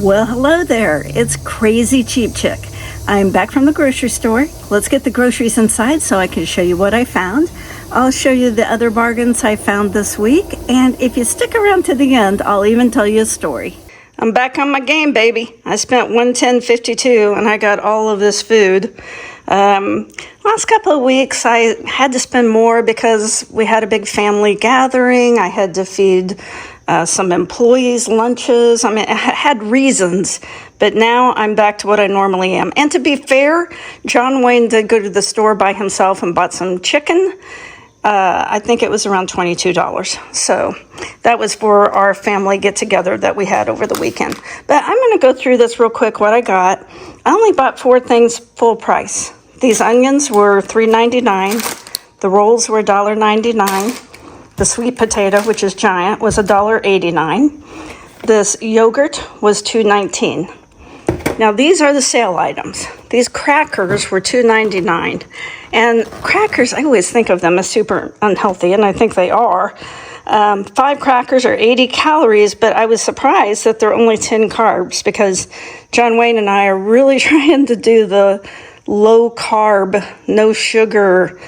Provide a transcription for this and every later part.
Well, hello there. It's Crazy Cheap Chick. I'm back from the grocery store. Let's get the groceries inside so I can show you what I found. I'll show you the other bargains I found this week, and if you stick around to the end, I'll even tell you a story. I'm back on my game, baby. I spent $110.52 and I got all of this food. Last couple of weeks I had to spend more because we had a big family gathering. I had to feed some employees lunches. I mean, I had reasons, but now I'm back to what I normally am. And to be fair, John Wayne did go to the store by himself and bought some chicken. I think it was around $22. So that was for our family get-together that we had over the weekend. But I'm going to go through this real quick, what I got. I only bought 4 things full price. These onions were $3.99. The rolls were $1.99. The sweet potato, which is giant, was $1.89. This yogurt was $2.19. Now, these are the sale items. These crackers were $2.99. And crackers, I always think of them as super unhealthy, and I think they are. 5 crackers are 80 calories, but I was surprised that they're only 10 carbs because John Wayne and I are really trying to do the low carb, no sugar,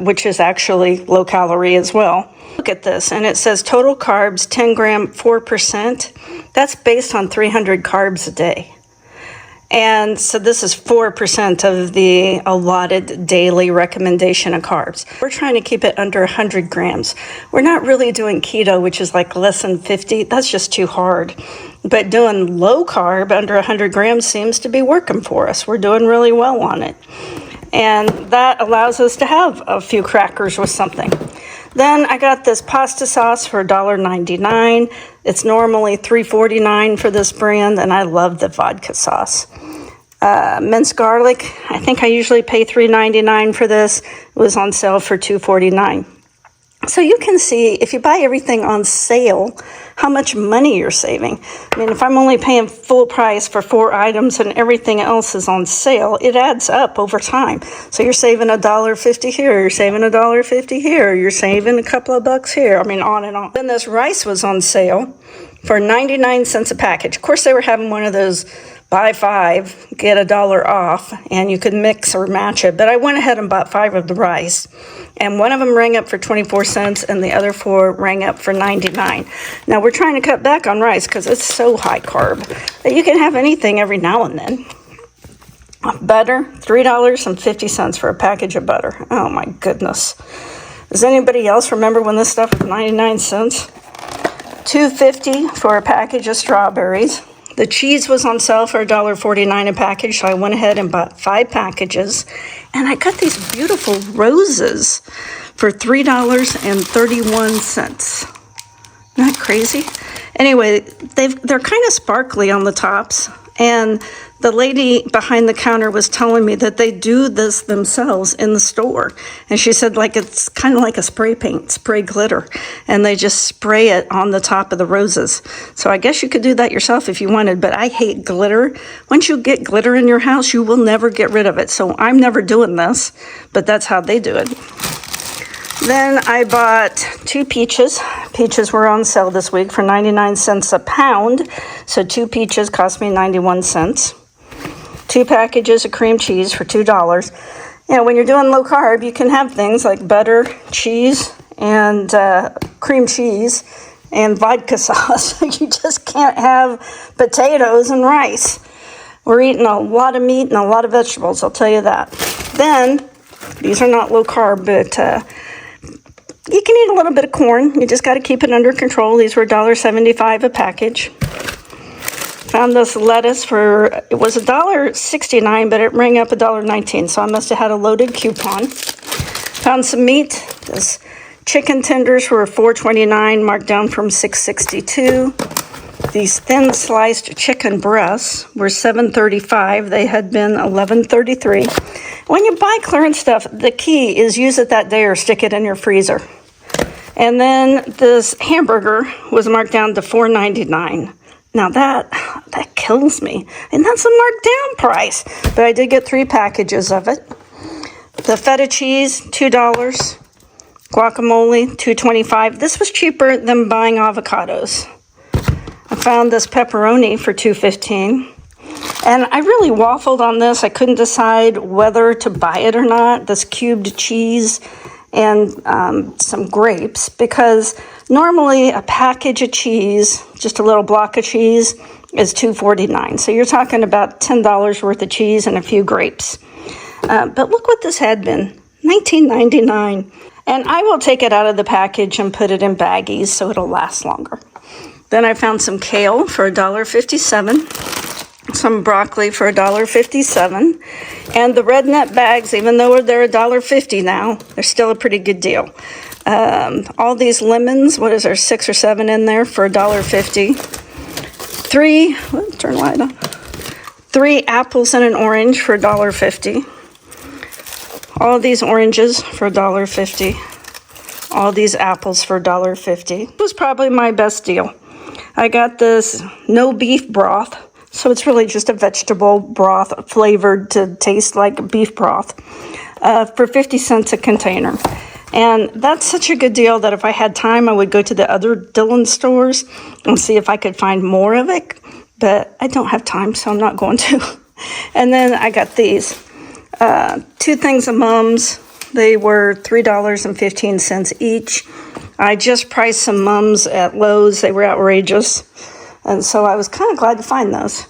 which is actually low calorie as well. Look at this, and it says total carbs, 10 gram, 4%. That's based on 300 carbs a day. And so this is 4% of the allotted daily recommendation of carbs. We're trying to keep it under 100 grams. We're not really doing keto, which is like less than 50. That's just too hard. But doing low carb under 100 grams seems to be working for us. We're doing really well on it. And that allows us to have a few crackers with something. Then I got this pasta sauce for $1.99. It's normally $3.49 for this brand, and I love the vodka sauce. Minced garlic, I think I usually pay $3.99 for this. It was on sale for $2.49. So you can see, if you buy everything on sale, how much money you're saving. I mean, if I'm only paying full price for 4 items and everything else is on sale, it adds up over time. So you're saving $1.50 here, you're saving $1.50 here, you're saving a couple of bucks here. I mean, on and on. Then this rice was on sale for 99 cents a package. Of course, they were having one of those buy 5, get $1 off, and you could mix or match it. But I went ahead and bought 5 of the rice. And one of them rang up for 24 cents, and the other 4 rang up for 99. Now, we're trying to cut back on rice because it's so high carb that you can have anything every now and then. Butter, $3.50 for a package of butter. Oh, my goodness. Does anybody else remember when this stuff was 99 cents? $2.50 for a package of strawberries. The cheese was on sale for $1.49 a package, so I went ahead and bought 5 packages. And I got these beautiful roses for $3.31. Isn't that crazy? Anyway, they're kind of sparkly on the tops. And the lady behind the counter was telling me that they do this themselves in the store. And she said, like, it's kind of like a spray paint, spray glitter. And they just spray it on the top of the roses. So I guess you could do that yourself if you wanted, but I hate glitter. Once you get glitter in your house, you will never get rid of it. So I'm never doing this, but that's how they do it. Then I bought 2 peaches. Peaches were on sale this week for 99 cents a pound. So 2 peaches cost me 91 cents. 2 packages of cream cheese for $2. You know, when you're doing low carb, you can have things like butter, cheese, and cream cheese, and vodka sauce. You just can't have potatoes and rice. We're eating a lot of meat and a lot of vegetables, I'll tell you that. Then, these are not low carb, but you can eat a little bit of corn. You just got to keep it under control. These were $1.75 a package. Found this lettuce for, it was $1.69, but it rang up $1.19, so I must have had a loaded coupon. Found some meat. This chicken tenders were $4.29, marked down from $6.62. These thin sliced chicken breasts were $7.35. They had been $11.33. When you buy clearance stuff, the key is use it that day or stick it in your freezer. And then this hamburger was marked down to $4.99. Now that kills me. And that's a marked down price. But I did get 3 packages of it. The feta cheese, $2. Guacamole, $2.25. This was cheaper than buying avocados. I found this pepperoni for $2.15. And I really waffled on this. I couldn't decide whether to buy it or not, this cubed cheese and some grapes, because normally a package of cheese, just a little block of cheese, is $2.49. So you're talking about $10 worth of cheese and a few grapes. But look what this had been, $19.99. And I will take it out of the package and put it in baggies so it'll last longer. Then I found some kale for $1.57, some broccoli for $1.57, and the red net bags, even though they're $1.50 now, they're still a pretty good deal. All these lemons, what is there, 6 or 7 in there for $1.50. Turn the light on. 3 apples and an orange for $1.50. All these oranges for $1.50. All these apples for $1.50. It was probably my best deal. I got this no beef broth, so it's really just a vegetable broth flavored to taste like beef broth for 50 cents a container. And that's such a good deal that if I had time, I would go to the other Dillon stores and see if I could find more of it. But I don't have time, so I'm not going to. And then I got these 2 things of Mums. They were $3.15 each. I just priced some Mums at Lowe's. They were outrageous. And so I was kind of glad to find those.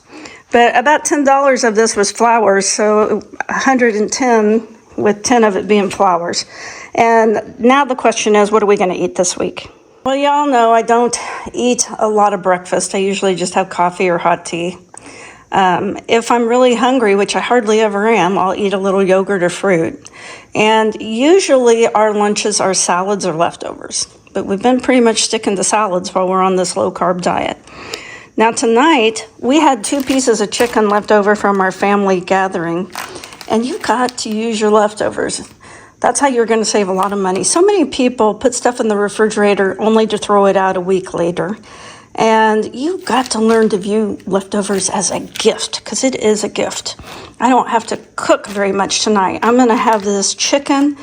But about $10 of this was flowers, so $110 with 10 of it being flowers. And now the question is, what are we going to eat this week? Well, y'all know I don't eat a lot of breakfast. I usually just have coffee or hot tea. If I'm really hungry, which I hardly ever am, I'll eat a little yogurt or fruit. And usually our lunches are salads or leftovers. But we've been pretty much sticking to salads while we're on this low-carb diet. Now tonight, we had 2 pieces of chicken left over from our family gathering. And you've got to use your leftovers. That's how you're going to save a lot of money. So many people put stuff in the refrigerator only to throw it out a week later. And you've got to learn to view leftovers as a gift, because it is a gift. I don't have to cook very much tonight. I'm going to have this chicken,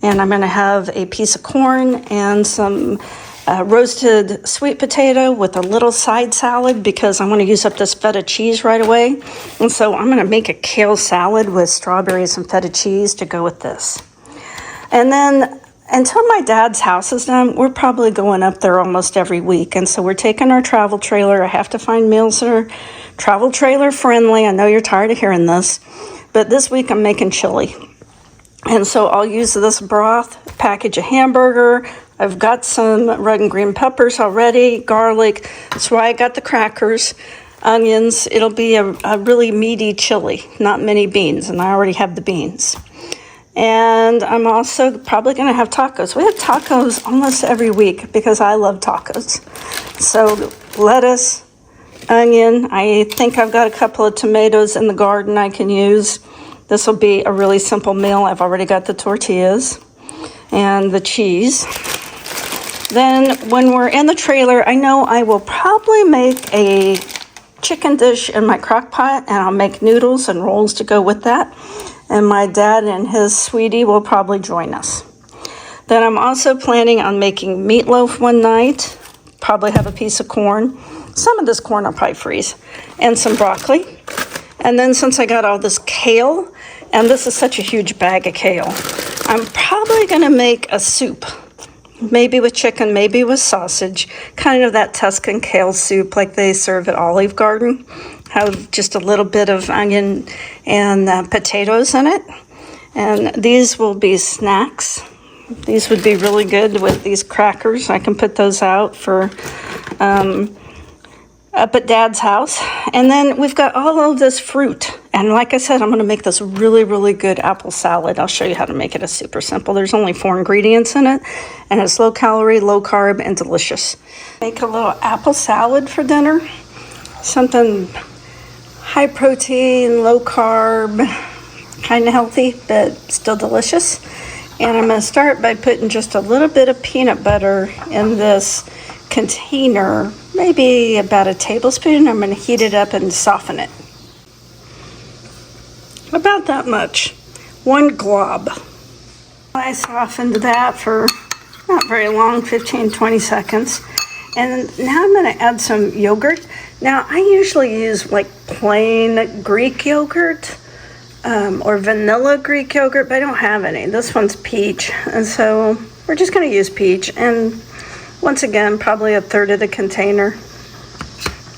and I'm going to have a piece of corn and some roasted sweet potato with a little side salad, because I want to use up this feta cheese right away. And so I'm going to make a kale salad with strawberries and feta cheese to go with this. And then until my dad's house is done, we're probably going up there almost every week. And so we're taking our travel trailer. I have to find meals that are travel trailer friendly. I know you're tired of hearing this, but this week I'm making chili. And so I'll use this broth, package a hamburger. I've got some red and green peppers already, garlic. That's why I got the crackers, onions. It'll be a really meaty chili, not many beans, and I already have the beans. And I'm also probably going to have tacos. We have tacos almost every week because I love tacos. So lettuce, onion. I think I've got a couple of tomatoes in the garden I can use. This will be a really simple meal. I've already got the tortillas and the cheese. Then when we're in the trailer, I know I will probably make a chicken dish in my crock pot, and I'll make noodles and rolls to go with that. And my dad and his sweetie will probably join us. Then I'm also planning on making meatloaf one night, probably have a piece of corn. Some of this corn I'll probably freeze, and some broccoli. And then since I got all this kale, and this is such a huge bag of kale, I'm probably going to make a soup. Maybe with chicken, maybe with sausage, kind of that Tuscan kale soup like they serve at Olive Garden. Have just a little bit of onion and potatoes in it. And these will be snacks. These would be really good with these crackers. I can put those out for up at Dad's house. And then we've got all of this fruit. And like I said, I'm going to make this really, really good apple salad. I'll show you how to make it. It's super simple. There's only 4 ingredients in it. And it's low calorie, low carb, and delicious. Make a little apple salad for dinner. Something high protein, low carb, kind of healthy, but still delicious. And I'm going to start by putting just a little bit of peanut butter in this container, maybe about a tablespoon. I'm going to heat it up and soften it. About that much. 1 glob. I softened that for not very long, 15, 20 seconds. And now I'm going to add some yogurt. Now, I usually use like plain Greek yogurt or vanilla Greek yogurt, but I don't have any. This one's peach, and so we're just going to use peach. And once again, probably a third of the container,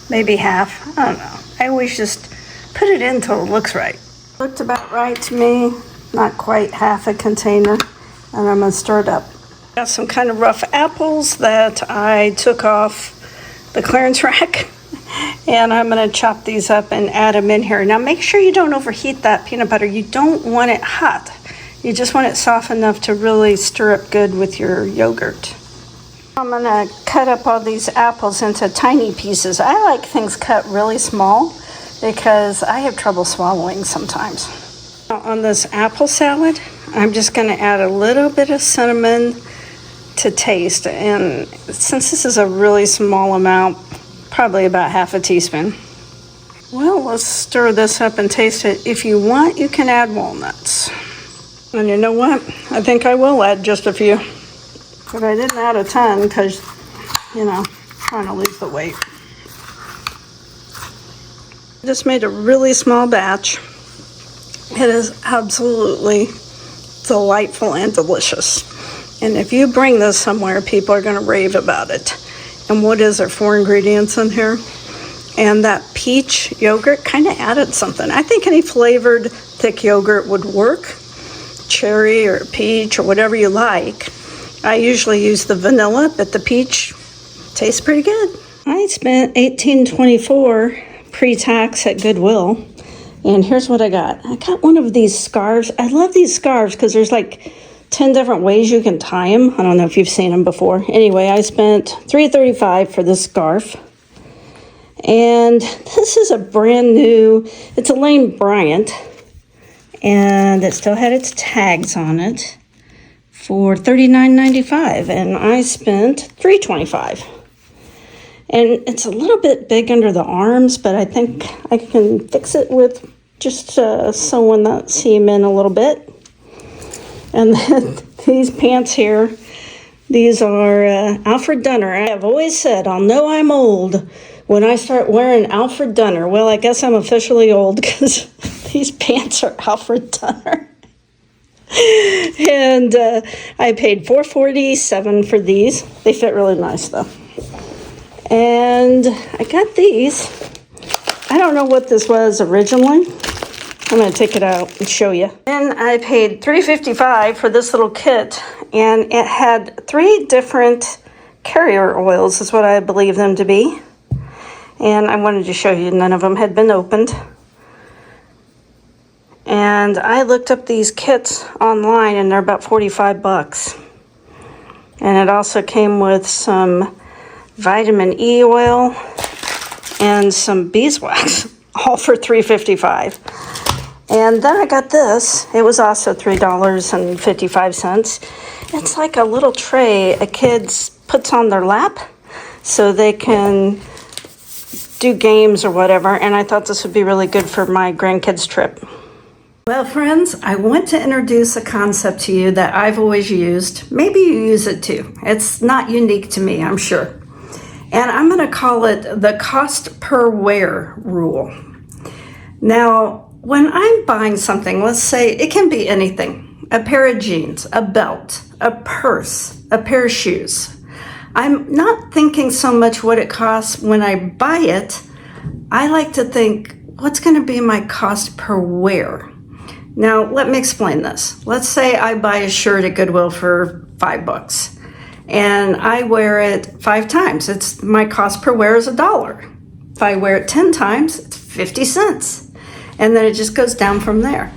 maybe half. I don't know. I always just put it in until it looks right. Looked about right to me, not quite half a container, and I'm going to stir it up. Got some kind of rough apples that I took off the clearance rack, and I'm going to chop these up and add them in here. Now make sure you don't overheat that peanut butter. You don't want it hot. You just want it soft enough to really stir up good with your yogurt. I'm going to cut up all these apples into tiny pieces. I like things cut really small because I have trouble swallowing sometimes. On this apple salad, I'm just going to add a little bit of cinnamon to taste, and since this is a really small amount, probably about half a teaspoon. Well, let's stir this up and taste it. If you want, you can add walnuts. And you know what? I think I will add just a few. But I didn't add a ton because, you know, trying to lose the weight. Just made a really small batch. It is absolutely delightful and delicious. And if you bring this somewhere, people are going to rave about it. And what is there? 4 ingredients in here. And that peach yogurt kind of added something. I think any flavored thick yogurt would work. Cherry or peach or whatever you like. I usually use the vanilla, but the peach tastes pretty good. I spent $18.24 pre-tax at Goodwill. And here's what I got. I got one of these scarves. I love these scarves because there's like 10 different ways you can tie them. I don't know if you've seen them before. Anyway, I spent $3.35 for this scarf. And this is a brand new, it's a Lane Bryant. And it still had its tags on it for $39.95. And I spent $3.25. And it's a little bit big under the arms, but I think I can fix it with just sewing that seam in a little bit. And then these pants here, these are Alfred Dunner. I have always said I'll know I'm old when I start wearing Alfred Dunner. Well, I guess I'm officially old because these pants are Alfred Dunner. And I paid $4.47 for these. They fit really nice though. And I got these. I don't know what this was originally. I'm going to take it out and show you. And I paid $3.55 for this little kit, and it had 3 different carrier oils, is what I believe them to be. And I wanted to show you none of them had been opened. And I looked up these kits online, and they're about $45. And it also came with some vitamin E oil and some beeswax, all for $3.55. And then I got this. It was also $3.55. It's like a little tray a kid puts on their lap so they can do games or whatever. And I thought this would be really good for my grandkids' trip. Well, friends, I want to introduce a concept to you that I've always used. Maybe you use it too. It's not unique to me, I'm sure. And I'm going to call it the cost per wear rule. Now, when I'm buying something, let's say it can be anything, a pair of jeans, a belt, a purse, a pair of shoes. I'm not thinking so much what it costs when I buy it. I like to think, what's going to be my cost per wear? Now, let me explain this. Let's say I buy a shirt at Goodwill for $5 and I wear it 5 times. It's my cost per wear is $1. If I wear it 10 times, it's 50 cents. And then it just goes down from there.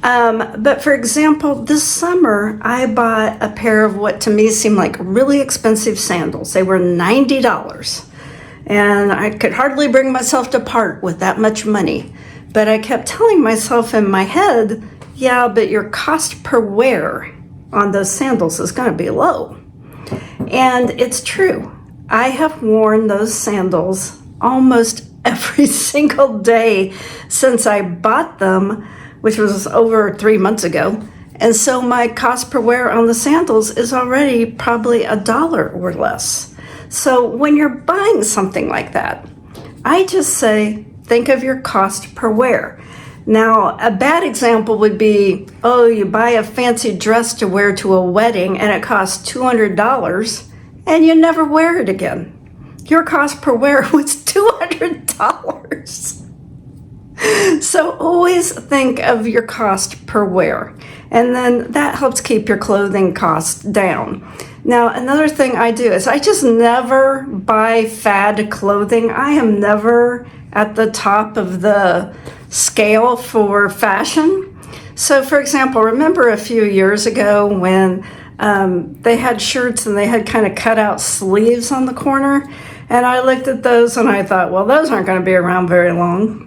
But for example, this summer, I bought a pair of what to me seemed like really expensive sandals. They were $90. And I could hardly bring myself to part with that much money. But I kept telling myself in my head, yeah, but your cost per wear on those sandals is going to be low. And it's true. I have worn those sandals almost every single day since I bought them, which was over 3 months ago. And so my cost per wear on the sandals is already probably $1 or less. So when you're buying something like that, I just say, think of your cost per wear. Now, a bad example would be, oh, you buy a fancy dress to wear to a wedding and it costs $200 and you never wear it again. Your cost per wear was $200. So always think of your cost per wear, and then that helps keep your clothing costs down. Now, another thing I do is I just never buy fad clothing. I am never at the top of the scale for fashion. So, for example, remember a few years ago when they had shirts and they had kind of cut out sleeves on the corner? And I looked at those and I thought, well, those aren't going to be around very long.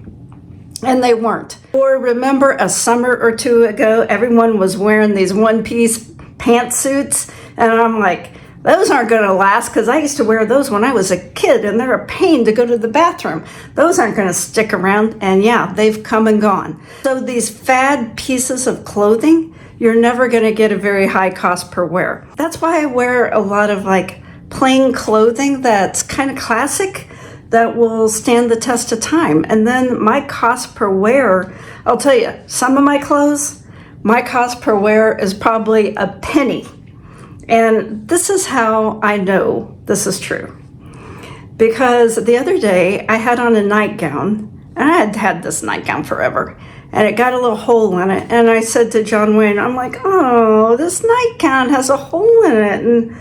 And they weren't. Or remember a summer or two ago, everyone was wearing these one-piece pantsuits, and I'm like, those aren't going to last, because I used to wear those when I was a kid, and they're a pain to go to the bathroom. Those aren't going to stick around, and yeah, they've come and gone. So these fad pieces of clothing, you're never going to get a very high cost per wear. That's why I wear a lot of like plain clothing that's kind of classic, that will stand the test of time. And then my cost per wear, I'll tell you, some of my clothes, my cost per wear is probably a penny. And this is how I know this is true. Because the other day I had on a nightgown, and I had had this nightgown forever, and it got a little hole in it. And I said to John Wayne, I'm like, oh, this nightgown has a hole in it. And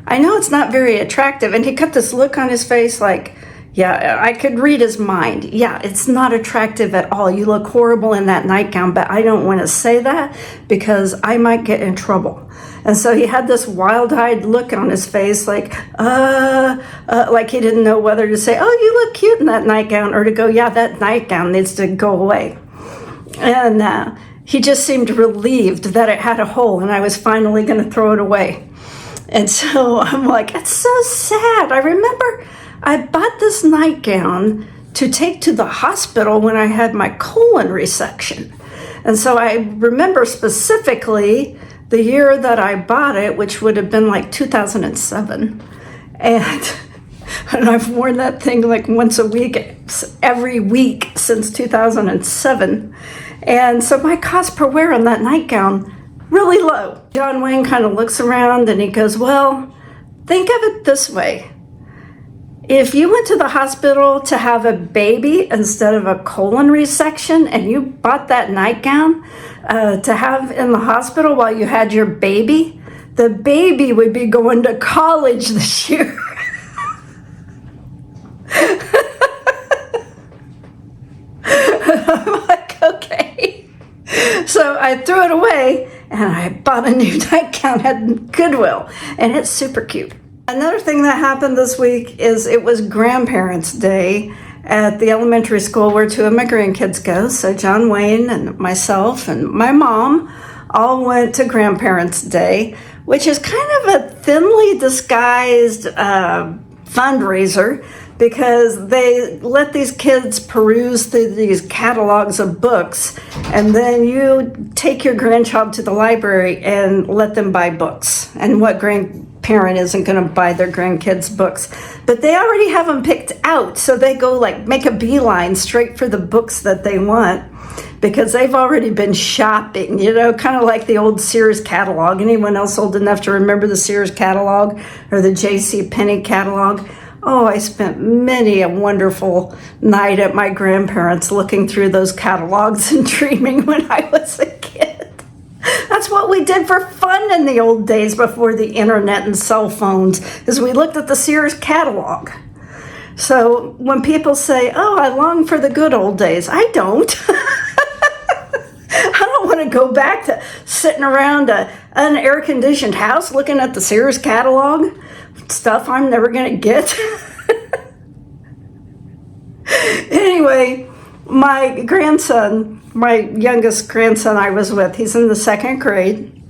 I know it's not very attractive. And he got this look on his face like, yeah, I could read his mind. Yeah, it's not attractive at all. You look horrible in that nightgown, but I don't want to say that because I might get in trouble. And so he had this wild-eyed look on his face like he didn't know whether to say, oh, you look cute in that nightgown, or to go, yeah, that nightgown needs to go away. And he just seemed relieved that it had a hole and I was finally going to throw it away. And so I'm like, it's so sad. I remember I bought this nightgown to take to the hospital when I had my colon resection. And so I remember specifically the year that I bought it, which would have been like 2007. And I've worn that thing like once a week, every week since 2007. And so my cost per wear on that nightgown, really low. John Wayne kind of looks around and he goes, well, think of it this way. If you went to the hospital to have a baby instead of a colon resection and you bought that nightgown to have in the hospital while you had your baby, the baby would be going to college this year. I'm like, okay. So I threw it away and I bought a new nightgown at Goodwill, and it's super cute. Another thing that happened this week is it was Grandparents' Day at the elementary school where two of my grandkids go. So John Wayne and myself and my mom all went to Grandparents' Day, which is kind of a thinly disguised fundraiser, because they let these kids peruse through these catalogs of books, and then you take your grandchild to the library and let them buy books. And what grandparent isn't going to buy their grandkids books? But they already have them picked out, so they go like make a beeline straight for the books that they want, because they've already been shopping, you know, kind of like the old Sears catalog. Anyone else old enough to remember the Sears catalog or the J.C. Penney catalog? Oh, I spent many a wonderful night at my grandparents' looking through those catalogs and dreaming when I was a kid. That's what we did for fun in the old days before the internet and cell phones, is we looked at the Sears catalog. So when people say, oh, I long for the good old days, I don't. I don't want to go back to sitting around an air-conditioned house looking at the Sears catalog. Stuff I'm never going to get. Anyway, my grandson, my youngest grandson I was with, he's in the second grade.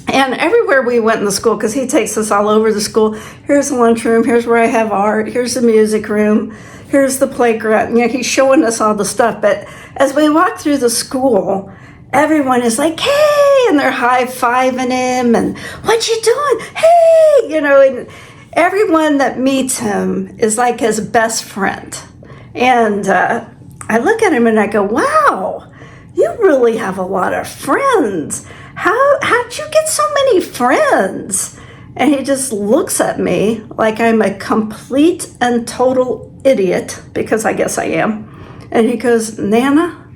And everywhere we went in the school, because he takes us all over the school, here's the lunchroom, here's where I have art, here's the music room, here's the playground. You know, he's showing us all the stuff. But as we walk through the school, everyone is like, hey, and they're high-fiving him, and what you doing? Hey, you know, Everyone that meets him is like his best friend. And I look at him and I go, wow, you really have a lot of friends. How'd you get so many friends? And he just looks at me like I'm a complete and total idiot, because I guess I am. And he goes, Nana,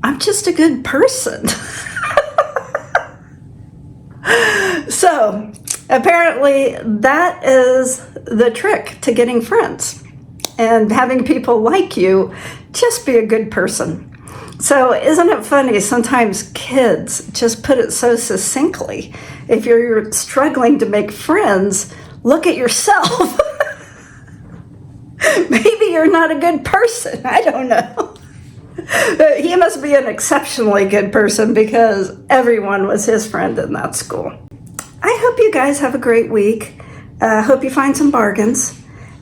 I'm just a good person. So apparently that is the trick to getting friends and having people like you. Just be a good person. So isn't it funny? Sometimes kids just put it so succinctly. If you're struggling to make friends, look at yourself. Maybe you're not a good person. I don't know. He must be an exceptionally good person because everyone was his friend in that school. I hope you guys have a great week. Hope you find some bargains.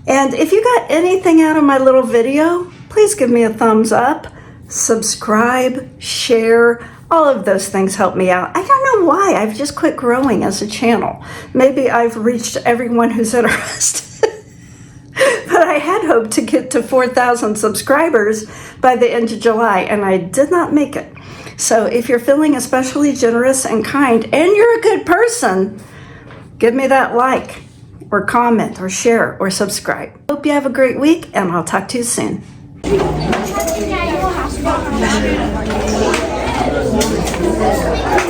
And if you got anything out of my little video, please give me a thumbs up, subscribe, share. All of those things help me out. I don't know why. I've just quit growing as a channel. Maybe I've reached everyone who's interested. But I had hoped to get to 4,000 subscribers by the end of July, and I did not make it. So if you're feeling especially generous and kind, and you're a good person, give me that like, or comment, or share, or subscribe. Hope you have a great week, and I'll talk to you soon.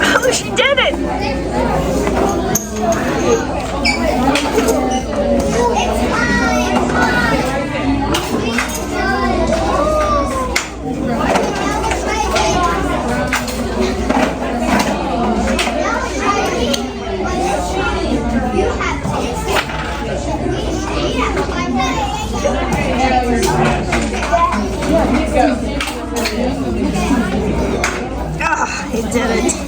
Oh, she did it! Ah, he did it.